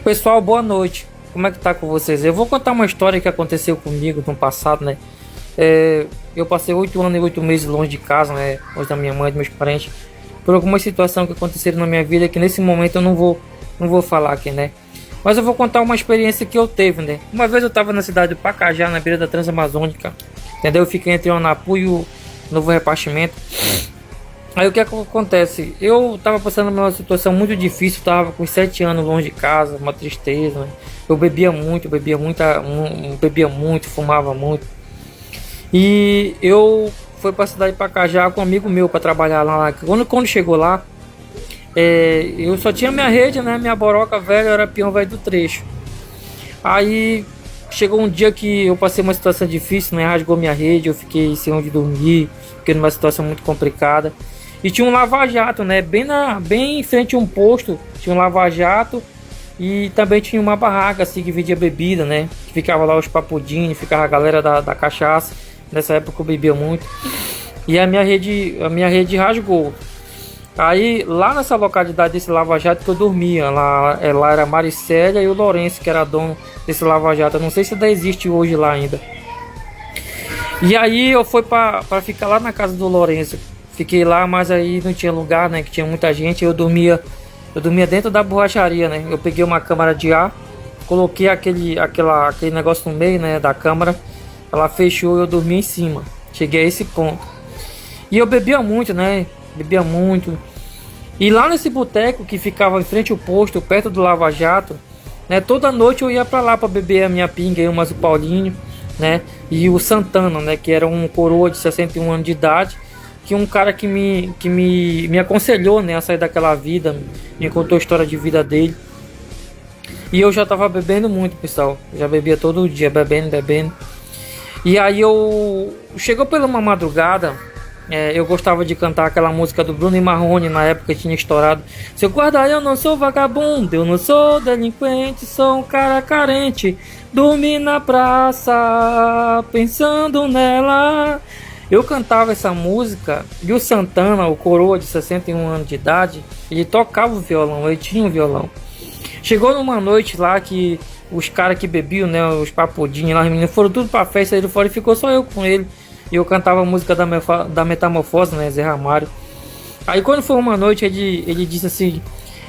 Pessoal, boa noite. Como é que tá com vocês? Eu vou contar uma história que aconteceu comigo no passado, né? Eu passei 8 anos e 8 meses longe de casa, né? Longe da minha mãe, dos meus parentes, por algumas situações que aconteceram na minha vida que nesse momento eu não vou falar aqui, né? Mas eu vou contar uma experiência que eu teve, né? Uma vez eu tava na cidade de Pacajá, na beira da Transamazônica, entendeu? Eu fiquei entre o Anapu e o Novo Repartimento. Aí o que acontece? Eu tava passando por uma situação muito difícil, tava com 7 anos longe de casa, uma tristeza, né? Eu bebia muito, fumava muito. E eu fui pra cidade de Pacajá com um amigo meu para trabalhar lá. Quando chegou lá, eu só tinha minha rede, né? Minha boroca velha, eu era peão velho do trecho. Aí chegou um dia que eu passei uma situação difícil, né? Rasgou minha rede, eu fiquei sem onde dormir, fiquei numa situação muito complicada. E tinha um lava-jato, né? Bem em frente a um posto, tinha um lava-jato. E também tinha uma barraca assim que vendia bebida, né? Que ficava lá os papudinhos, ficava a galera da cachaça. Nessa época eu bebia muito. E a minha rede rasgou. Aí lá nessa localidade desse lava-jato que eu dormia, lá era a Maricélia e o Lourenço, que era dono desse lava-jato. Eu não sei se ainda existe hoje lá ainda. E aí eu fui para ficar lá na casa do Lourenço. Fiquei lá, mas aí não tinha lugar, né? Que tinha muita gente. Eu dormia dentro da borracharia, né? Eu peguei uma câmara de ar, coloquei aquele negócio no meio, né? Da câmara. Ela fechou e eu dormi em cima. Cheguei a esse ponto. E eu bebia muito, né? Bebia muito. E lá nesse boteco que ficava em frente ao posto, perto do Lava Jato, né? Toda noite eu ia pra lá pra beber a minha pinga e umas o Paulinho, né? E o Santana, né? Que era um coroa de 61 anos de idade. Que um cara que me aconselhou, né, a sair daquela vida, me contou a história de vida dele. E eu já tava bebendo muito, pessoal. Já bebia todo dia, bebendo. E aí chegou pela uma madrugada, eu gostava de cantar aquela música do Bruno e Marrone, na época que tinha estourado. Seu guarda, eu não sou vagabundo, eu não sou delinquente, sou um cara carente. Dormi na praça, pensando nela. Eu cantava essa música e o Santana, o coroa de 61 anos de idade, ele tocava o violão, ele tinha um violão. Chegou numa noite lá que os caras que bebiam, né, os papudinhos lá, os meninos foram tudo pra festa, ele fora e ficou só eu com ele. E eu cantava a música da Metamorfose, né, Zé Ramalho. Aí quando foi uma noite, ele disse assim: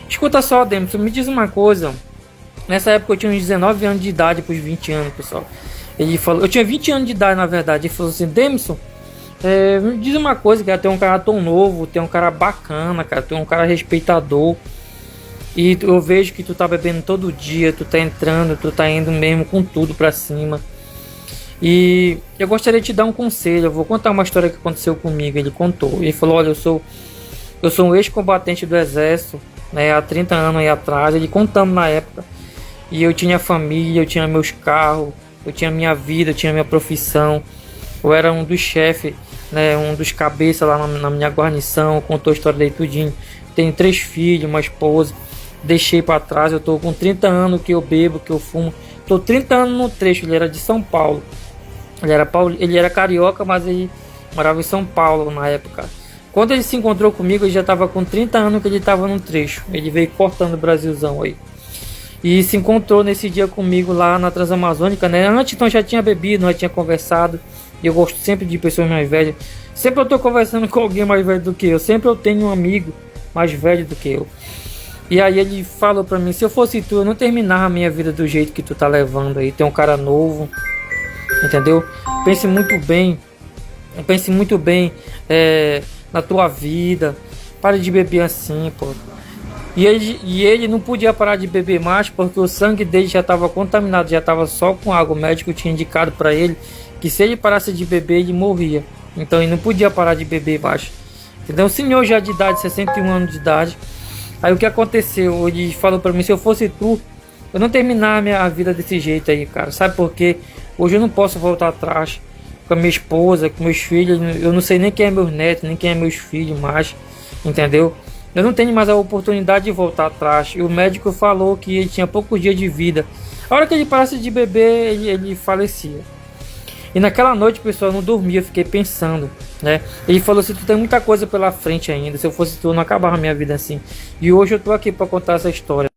escuta só, Demson, me diz uma coisa. Nessa época eu tinha uns 19 anos de idade pros 20 anos, pessoal. Ele falou, eu tinha 20 anos de idade na verdade. Ele falou assim: Demson, me diz uma coisa, cara, tem um cara tão novo, tem um cara bacana, cara, tem um cara respeitador. E eu vejo que tu tá bebendo todo dia, tu tá entrando, tu tá indo mesmo com tudo pra cima. E eu gostaria de te dar um conselho, eu vou contar uma história que aconteceu comigo. Ele contou, ele falou: olha, eu sou um ex-combatente do exército, né, há 30 anos aí atrás. Ele contando na época. E eu tinha família, eu tinha meus carros, eu tinha minha vida, eu tinha minha profissão. Eu era um dos chefes, né, um dos cabeças lá na minha guarnição. Contou a história dele tudinho. Tenho 3 filhos, uma esposa. Deixei para trás, eu tô com 30 anos que eu bebo, que eu fumo. Tô 30 anos no trecho. Ele era de São Paulo. Ele era carioca, mas ele morava em São Paulo na época. Quando ele se encontrou comigo, ele já tava com 30 anos que ele tava no trecho. Ele veio cortando o Brasilzão aí. E se encontrou nesse dia comigo lá na Transamazônica, né? Antes então já tinha bebido, já tinha conversado. E eu gosto sempre de pessoas mais velhas. Sempre eu tô conversando com alguém mais velho do que eu. Sempre eu tenho um amigo mais velho do que eu. E aí ele falou pra mim: se eu fosse tu, eu não terminava a minha vida do jeito que tu tá levando aí. Tem um cara novo, entendeu? Pense muito bem na tua vida. Pare de beber assim, pô. E ele não podia parar de beber mais porque o sangue dele já estava contaminado, já estava só com água. O médico tinha indicado para ele que se ele parasse de beber, ele morria. Então ele não podia parar de beber mais. Entendeu? Um senhor já de idade, 61 anos de idade. Aí o que aconteceu? Ele falou para mim: se eu fosse tu, eu não terminava a minha vida desse jeito aí, cara. Sabe por quê? Hoje eu não posso voltar atrás com a minha esposa, com meus filhos. Eu não sei nem quem é meus netos, nem quem é meus filhos mais. Entendeu? Eu não tenho mais a oportunidade de voltar atrás. E o médico falou que ele tinha poucos dias de vida. A hora que ele parasse de beber, ele falecia. E naquela noite, pessoal, eu não dormia, eu fiquei pensando, né? Ele falou assim: tu tem muita coisa pela frente ainda. Se eu fosse tu, eu não acabava a minha vida assim. E hoje eu tô aqui para contar essa história.